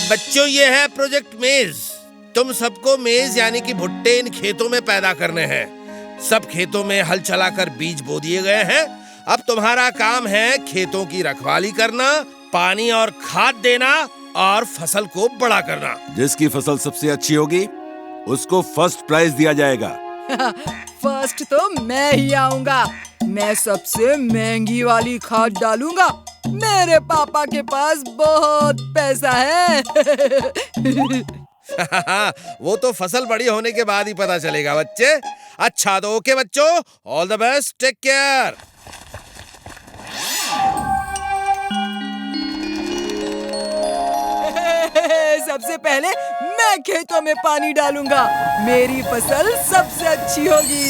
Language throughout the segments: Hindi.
बच्चों, ये है प्रोजेक्ट मेज। तुम सबको मेज यानी कि भुट्टे इन खेतों में पैदा करने हैं। सब खेतों में हल चलाकर बीज बो दिए गए हैं। अब तुम्हारा काम है खेतों की रखवाली करना, पानी और खाद देना और फसल को बड़ा करना। जिसकी फसल सबसे अच्छी होगी उसको फर्स्ट प्राइज दिया जाएगा। फर्स्ट तो मैं ही आऊंगा। मैं सबसे महंगी वाली खाद डालूंगा। मेरे पापा के पास बहुत पैसा है। वो तो फसल बड़ी होने के बाद ही पता चलेगा बच्चे। अच्छा तो ओके बच्चों, all the best, take care. सबसे पहले मैं खेतों में पानी डालूंगा। मेरी फसल सबसे अच्छी होगी।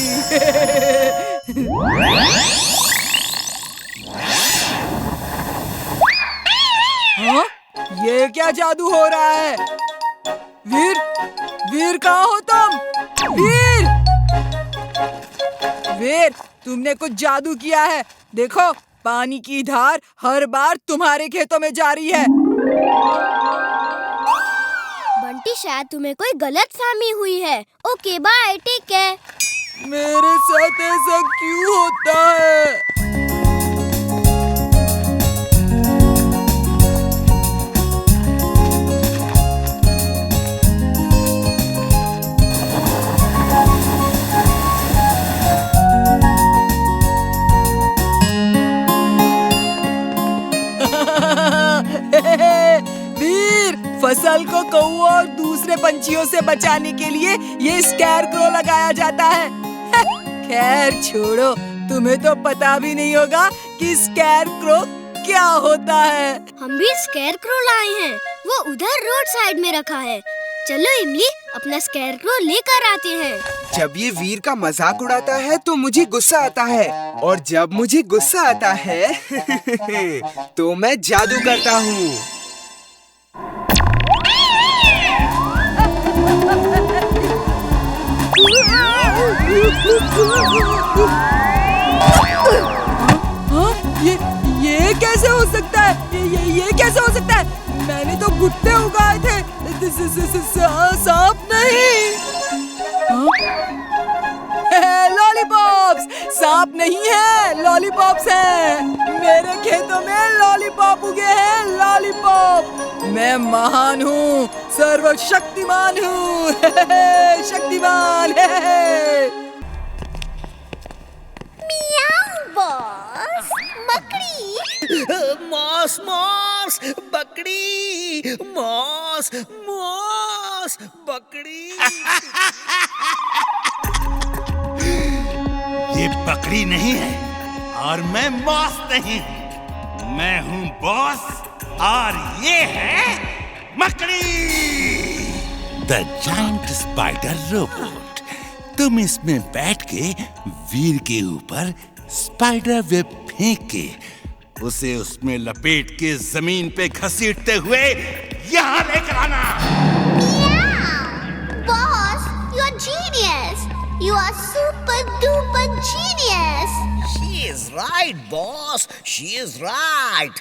हाँ? ये क्या जादू हो रहा है? वीर, वीर कहाँ हो तुम? वीर, वीर, तुमने कुछ जादू किया है। देखो, पानी की धार हर बार तुम्हारे खेतों में जा रही है। बंटी, शायद तुम्हें कोई गलतफहमी हुई है। Okay bye, take care. मेरे साथ ऐसा क्यों होता है? वीर, फसल को कौओं और दूसरे पंछियों से बचाने के लिए ये स्कैरक्रो लगाया जाता है। खैर छोड़ो, तुम्हें तो पता भी नहीं होगा कि स्कैरक्रो क्या होता है। हम भी स्कैरक्रो लाए हैं। वो उधर रोड साइड में रखा है। चलो इमली, अपना स्कैरक्रो लेकर आते हैं। जब ये वीर का मजाक उड़ाता है तो मुझे गुस्सा आता है, और जब मुझे गुस्सा आता है तो मैं जादू करता हूँ। ये कैसे हो सकता है? ये कैसे हो सकता है? मैंने तो भुट्टे उगाए थे, सांप नहीं। लॉलीपॉप्स! सांप नहीं है, लॉलीपॉप्स हैं। मेरे खेतों में लॉलीपॉप उगे हैं, लॉलीपॉप। मैं महान हूँ, सर्वशक्तिमान हूँ। शक्तिमान है। मियाऊ बॉस, बकरी। मॉस मॉस बकरी, मॉस मॉस बकरी। ये बकरी नहीं है और मैं मॉस नहीं। मैं हूँ बॉस और ये है मकड़ी, द जायंट स्पाइडर रोबोट। तुम इसमें बैठ के वीर के ऊपर स्पाइडर वेब फेंक के उसे उसमें लपेट के जमीन पे घसीटते हुए यहाँ लेकर आना। Boss, you are genius. You are super duper genius. She is right, boss. She is right.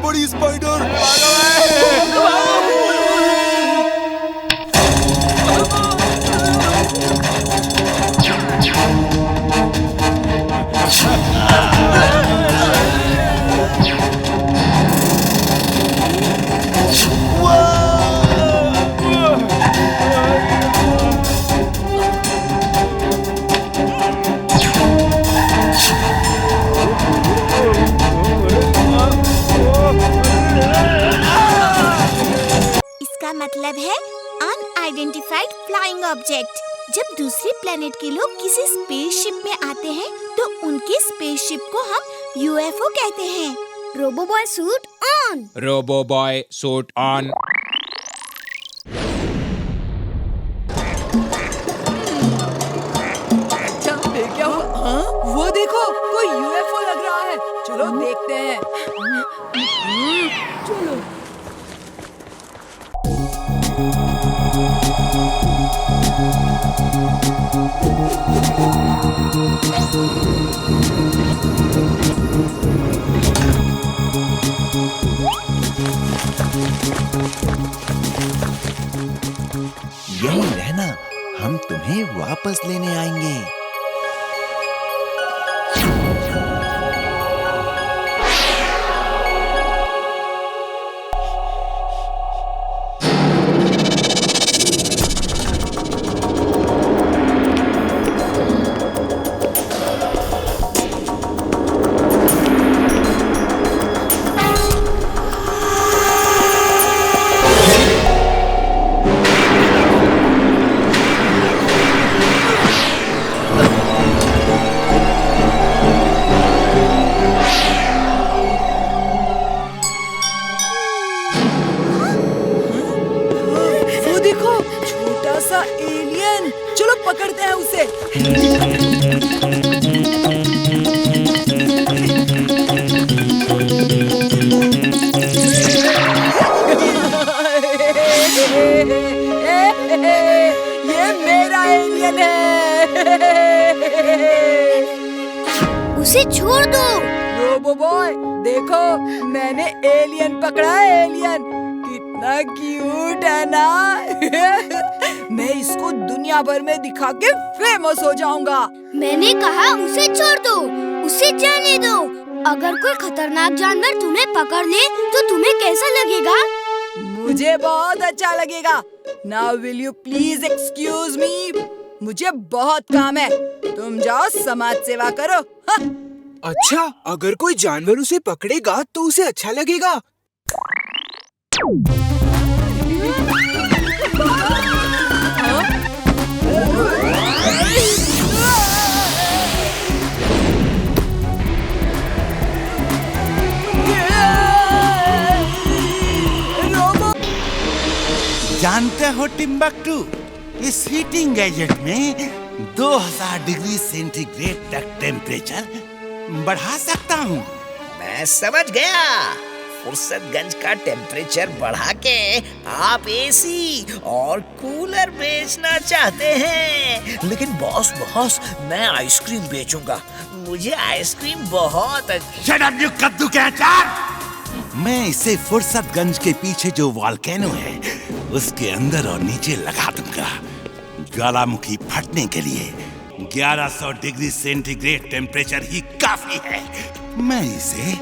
बड़ी स्पाइडर। इसका मतलब है अनआइडेंटिफाइड फ्लाइंग ऑब्जेक्ट। जब दूसरे प्लेनेट के लोग किसी स्पेसशिप में आते हैं तो उनके स्पेसशिप को हम यूएफओ कहते हैं। Robo boy suit on. Robo boy suit on. अच्छा, फिर क्या हुआ? हाँ? वो देखो, कोई यूएफओ लग रहा है। चलो देखते हैं। चलो। यहीं रहना, हम तुम्हें वापस लेने आएंगे। सा एलियन, चलो पकड़ते हैं उसे। ये मेरा एलियन है। उसे छोड़ दो। रोबो बॉय, देखो मैंने एलियन पकड़ा है। एलियन कितना क्यूट है ना। मैं इसको दुनिया भर में दिखा के फेमस हो जाऊंगा। मैंने कहा उसे छोड़ दो, उसे जाने दो। अगर कोई खतरनाक जानवर तुम्हें पकड़ ले तो तुम्हें कैसा लगेगा? मुझे बहुत अच्छा लगेगा। Now will you please excuse me? मुझे बहुत काम है, तुम जाओ समाज सेवा करो। हाँ? अच्छा, अगर कोई जानवर उसे पकड़ेगा तो उसे अच्छा लगेगा। जानते हो टिम्बक्टू, इस हीटिंग गैजेट में 2000 डिग्री सेंटीग्रेड तक टेम्परेचर बढ़ा सकता हूँ। मैं समझ गया। फुर्सतगंज का टेम्परेचर बढ़ा के आप एसी और कूलर बेचना चाहते हैं। लेकिन बॉस, मैं आइसक्रीम बेचूंगा। मुझे आइसक्रीम बहुत अच्छी। शट अप यू कद्दू के अचार! मैं इसे फुर्सतगंज के पीछे जो वॉल्केनो है उसके अंदर और नीचे लगा दूंगा। ज्वालामुखी फटने के लिए 1100 डिग्री सेंटीग्रेड टेम्परेचर ही काफी है। मैं इसे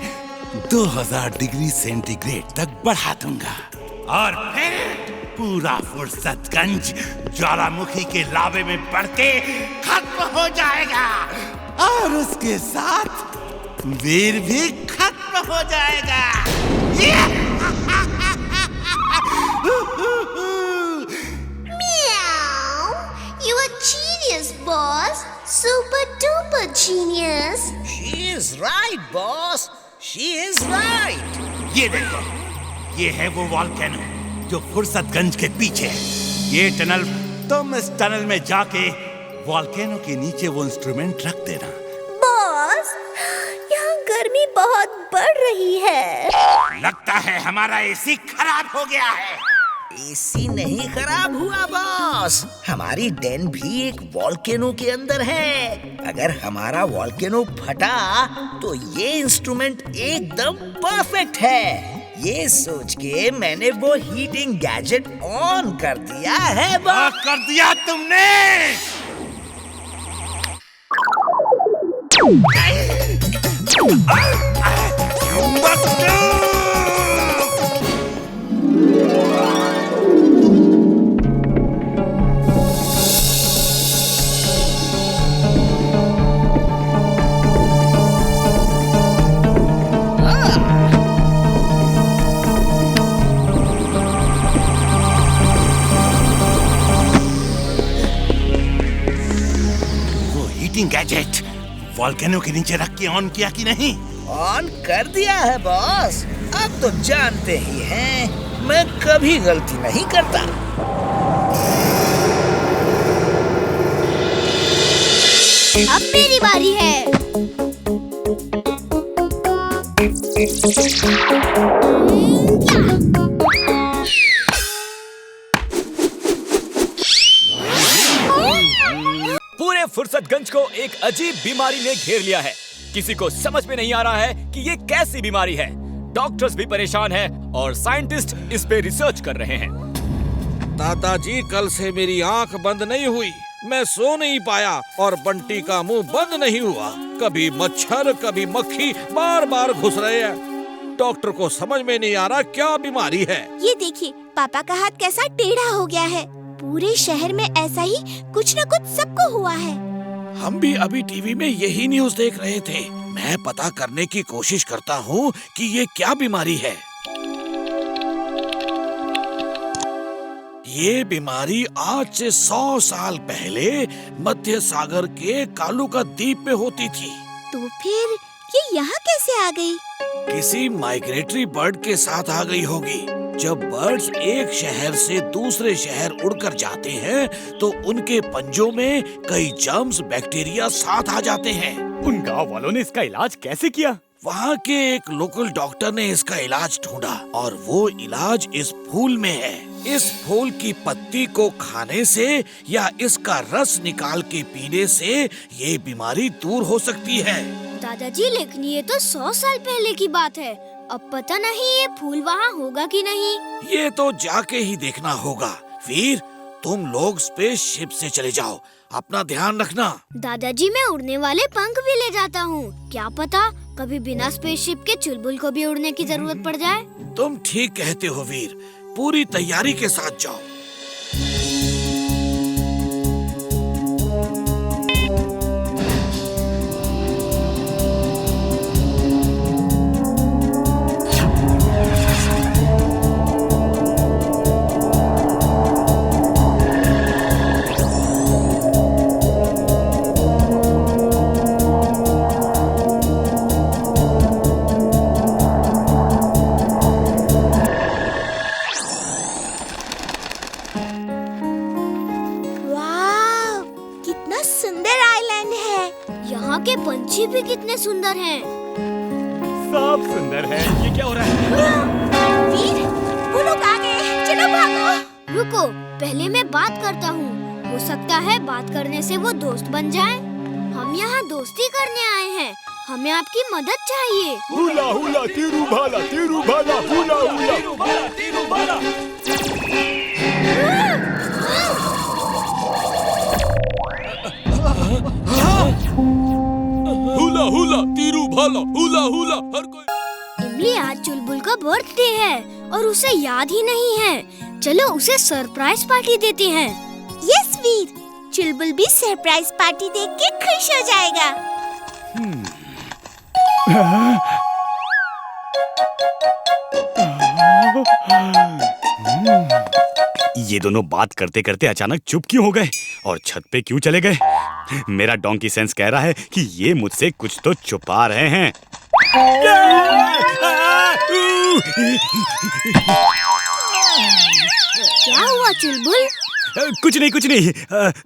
2000 डिग्री सेंटीग्रेड तक बढ़ा दूंगा और फिर पूरा फुर्सतगंज ज्वालामुखी के लावे में बढ़ के खत्म हो जाएगा और उसके साथ वीर भी खत्म हो जाएगा। You are genius, boss. Super duper genius. She is right, boss. She is right. ये देखो, ये है वो वॉल्केनो जो फुर्सतगंज के पीछे है। ये टनल, तुम इस टनल में जाके वॉल्केनो के नीचे वो इंस्ट्रूमेंट रख देना। बॉस, यहाँ गर्मी बहुत बढ़ रही है। लगता है हमारा एसी खराब हो गया है। एसी नहीं खराब हुआ बॉस, हमारी डेन भी एक वॉल्केनो के अंदर है। अगर हमारा वॉल्केनो फटा तो ये इंस्ट्रूमेंट एकदम परफेक्ट है। ये सोच के मैंने वो हीटिंग गैजेट ऑन कर दिया है बॉस। कर दिया तुमने। गैजेट वोल्केनो के नीचे रख के ऑन किया कि नहीं? ऑन कर दिया है बॉस। अब तो जानते ही हैं मैं कभी गलती नहीं करता। अब मेरी बारी है। पूरे फुर्सतगंज को एक अजीब बीमारी ने घेर लिया है। किसी को समझ में नहीं आ रहा है कि ये कैसी बीमारी है। डॉक्टर्स भी परेशान हैं और साइंटिस्ट इस पे रिसर्च कर रहे हैं। दादाजी, कल से मेरी आंख बंद नहीं हुई, मैं सो नहीं पाया और बंटी का मुंह बंद नहीं हुआ। कभी मच्छर कभी मक्खी बार बार घुस रहे हैं। डॉक्टर को समझ में नहीं आ रहा क्या बीमारी है। ये देखिए, पापा का हाथ कैसा टेढ़ा हो गया है। पूरे शहर में ऐसा ही कुछ न कुछ सबको हुआ है। हम भी अभी टीवी में यही न्यूज़ देख रहे थे। मैं पता करने की कोशिश करता हूँ कि ये क्या बीमारी है। ये बीमारी आज से 100 साल पहले मध्य सागर के कालूका द्वीप में होती थी। तो फिर ये यहाँ कैसे आ गई? किसी माइग्रेटरी बर्ड के साथ आ गई होगी। जब बर्ड्स एक शहर से दूसरे शहर उड़कर जाते हैं तो उनके पंजों में कई जर्म्स बैक्टीरिया साथ आ जाते हैं। उन गांव वालों ने इसका इलाज कैसे किया? वहाँ के एक लोकल डॉक्टर ने इसका इलाज ढूंढा और वो इलाज इस फूल में है। इस फूल की पत्ती को खाने से या इसका रस निकाल के पीने से ये बीमारी दूर हो सकती है। दादाजी, लेकिन ये तो 100 साल पहले की बात है। अब पता नहीं ये फूल वहाँ होगा कि नहीं। ये तो जाके ही देखना होगा। वीर, तुम लोग स्पेस शिप से चले जाओ, अपना ध्यान रखना। दादाजी, मैं उड़ने वाले पंख भी ले जाता हूँ। क्या पता कभी बिना स्पेसशिप के चुलबुल को भी उड़ने की जरूरत पड़ जाए। तुम ठीक कहते हो वीर, पूरी तैयारी के साथ जाओ। पंछी भी कितने सुंदर हैं। सब सुंदर है। ये क्या हो रहा है? वीर, वो लोग आ गए, चलो भागो। रुको, पहले मैं बात करता हूँ। हो सकता है बात करने से वो दोस्त बन जाए। हम यहाँ दोस्ती करने आए हैं, हमें आपकी मदद चाहिए। हुला हुला तीरू भाला, हुला हुला तीरू भाला। हुला हुला तीरू भाला, हुला हुला हर कोई। इमली, आज चुलबुल का बर्थडे है और उसे याद ही नहीं है। चलो उसे सरप्राइज पार्टी देते हैं। यस वीर, चुलबुल भी सरप्राइज पार्टी देख के खुश हो जाएगा। ये दोनों बात करते करते अचानक चुप क्यों हो गए और छत पे क्यों चले गए? मेरा डोंकी सेंस कह रहा है कि ये मुझसे कुछ तो छुपा रहे हैं। क्या हुआ चुलबुल? कुछ नहीं।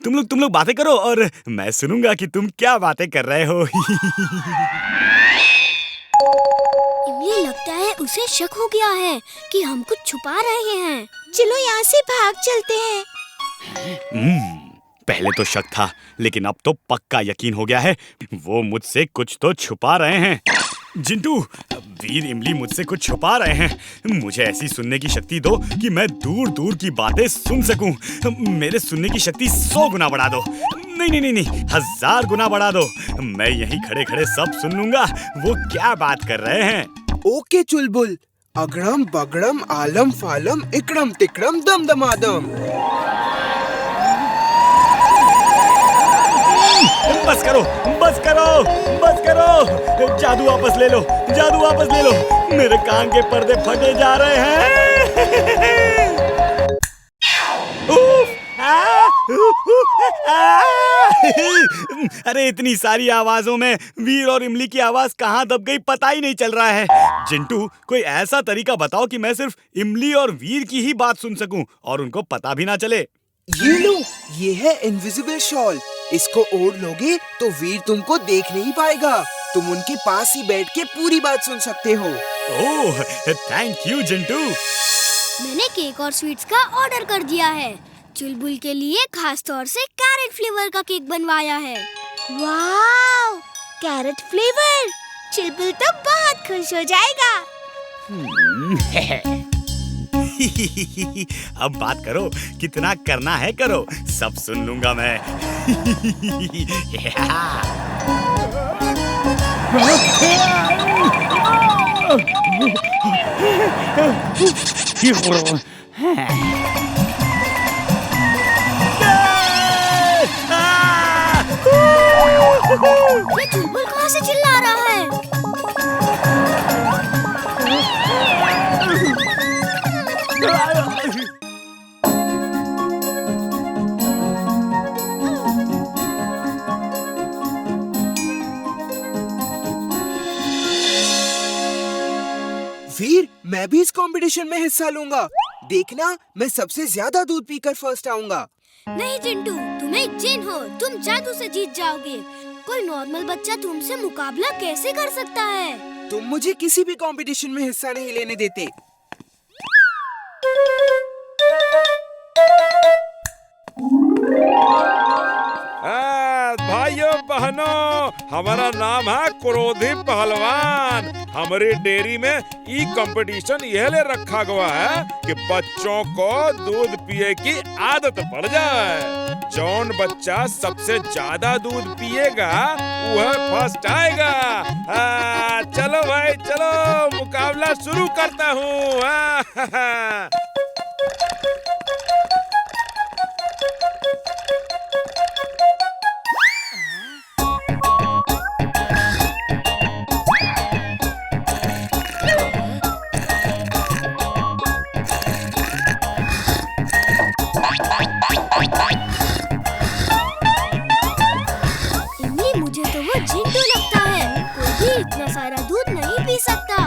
तुम लोग बातें करो और मैं सुनूंगा कि तुम क्या बातें कर रहे हो। इमली, लगता है उसे शक हो गया है कि हम कुछ छुपा रहे हैं। चलो यहाँ से भाग चलते हैं। पहले तो शक था, लेकिन अब तो पक्का यकीन हो गया है। वो मुझसे कुछ तो छुपा रहे हैं। जिंटू, वीर इमली मुझसे कुछ छुपा रहे हैं। मुझे ऐसी सुनने की शक्ति दो कि मैं दूर दूर की बातें सुन सकूं। मेरे सुनने की शक्ति 100 गुना बढ़ा दो। नहीं, 1000 गुना बढ़ा दो। मैं यहीं खड़े खड़े सब सुन लूंगा वो क्या बात कर रहे हैं। ओके चुलबुल, अगड़म बगड़म आलम फालम इकड़म तिकड़म दम दमादम। बस करो, बस करो, बस करो। जादू वापस ले लो, जादू वापस ले लो। मेरे कान के पर्दे फटे जा रहे हैं। अरे इतनी सारी आवाजों में वीर और इमली की आवाज कहाँ दब गई पता ही नहीं चल रहा है। जिंटू, कोई ऐसा तरीका बताओ कि मैं सिर्फ इमली और वीर की ही बात सुन सकूं और उनको पता भी ना चले। ये लो, ये है इनविजिबल शॉल। इसको ओढ़ लोगे तो वीर तुमको देख नहीं पाएगा। तुम उनके पास ही बैठ के पूरी बात सुन सकते हो। ओह, थैंक यू जिंटू। मैंने केक और स्वीट्स का ऑर्डर कर दिया है। चुलबुल के लिए खास तौर से कैरेट फ्लेवर का केक बनवाया है। वाव, कैरेट फ्लेवर। चुलबुल तो बहुत खुश हो जाएगा। अब बात करो, कितना करना है करो, सब सुन लूंगा मैं। ये चुलबुल कहाँ से चिल्ला रहा है? वीर, मैं भी इस कंपटीशन में हिस्सा लूंगा। देखना, मैं सबसे ज्यादा दूध पीकर फर्स्ट आऊंगा। नहीं चिंटू, तुम एक जिन हो, तुम जादू से जीत जाओगे। कोई नॉर्मल बच्चा तुमसे मुकाबला कैसे कर सकता है? तुम मुझे किसी भी कंपटीशन में हिस्सा नहीं लेने देते। भाइयों बहनों, हमारा नाम है क्रोधी पहलवान। हमारी डेयरी में ई कंपटीशन यह ले रखा गया है कि बच्चों को दूध पिए की आदत पड़ जाए। जौन बच्चा सबसे ज्यादा दूध पिएगा वह फर्स्ट आएगा। चलो भाई चलो, मुकाबला शुरू करता हूँ। मुझे तो वो जिंटू लगता है। कोई भी इतना सारा दूध नहीं पी सकता।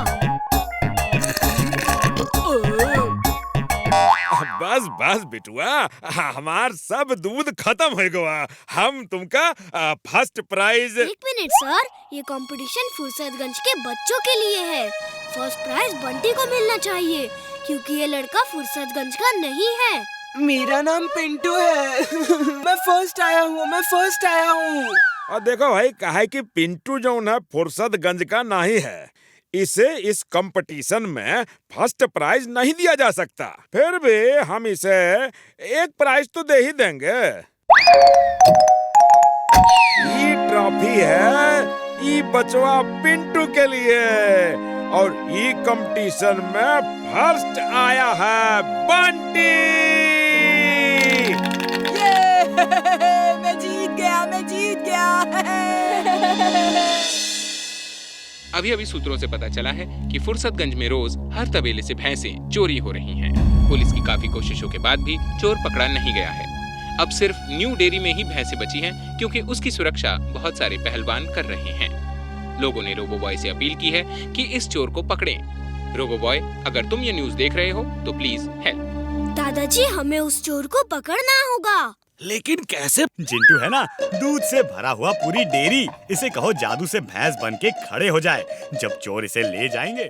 बस बस बिटुआ, हमार सब दूध खत्म हो गया। हम तुमका फर्स्ट प्राइज। एक मिनट सर, ये कंपटीशन फुर्सतगंज के बच्चों के लिए है। फर्स्ट प्राइज बंटी को मिलना चाहिए क्योंकि ये लड़का फुर्सतगंज का नहीं है। मेरा नाम पिंटू है। मैं फर्स्ट आया हूँ। और देखो भाई, काहे कि पिंटू जो है फुर्सतगंज का नहीं है, इसे इस कंपटीशन में फर्स्ट प्राइज नहीं दिया जा सकता। फिर भी हम इसे एक प्राइज तो दे ही देंगे। ये ट्रॉफी है ये बचवा पिंटू के लिए, और ये कंपटीशन में फर्स्ट आया है बंटी। मैं जीत गया। अभी सूत्रों से पता चला है कि फुर्सतगंज में रोज हर तबेले से भैंसें चोरी हो रही हैं। पुलिस की काफी कोशिशों के बाद भी चोर पकड़ा नहीं गया है। अब सिर्फ न्यू डेयरी में ही भैंसें बची हैं क्योंकि उसकी सुरक्षा बहुत सारे पहलवान कर रहे हैं। लोगों ने रोबो बॉय से अपील की है कि इस चोर को पकड़ें। रोबो बॉय, अगर तुम ये न्यूज देख रहे हो तो प्लीज हेल्प। दादाजी, हमें उस चोर को पकड़ना होगा। लेकिन कैसे? जिंटू है ना, दूध से भरा हुआ पूरी डेयरी। इसे कहो जादू से भैंस बन के खड़े हो जाए। जब चोर इसे ले जाएंगे